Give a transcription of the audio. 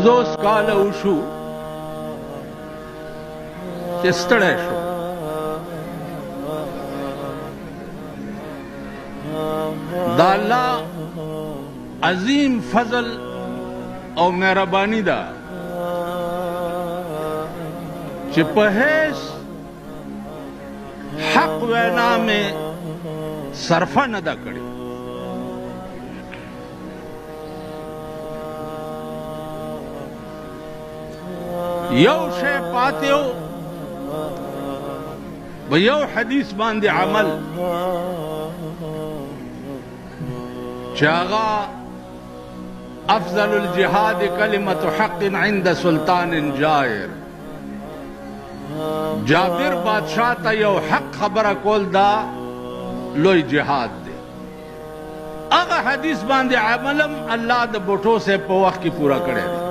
50 کاله وشو چې ستړی شو. دا الله عظیم فضل او مهربانی ده چې په هیڅ حق وینا میں صرفه نه ده کړې. یو شی پاتې و، په یو حدیث باندې عمل چې هغه افضل الجهاد کلمت حق عند سلطان جائر. جابر بادشاہ ته یو حق خبره کول دا لوی جهاد دی. هغه حدیث باندې عملم الله د بوټو سے په وخت کې پورا کړی دی.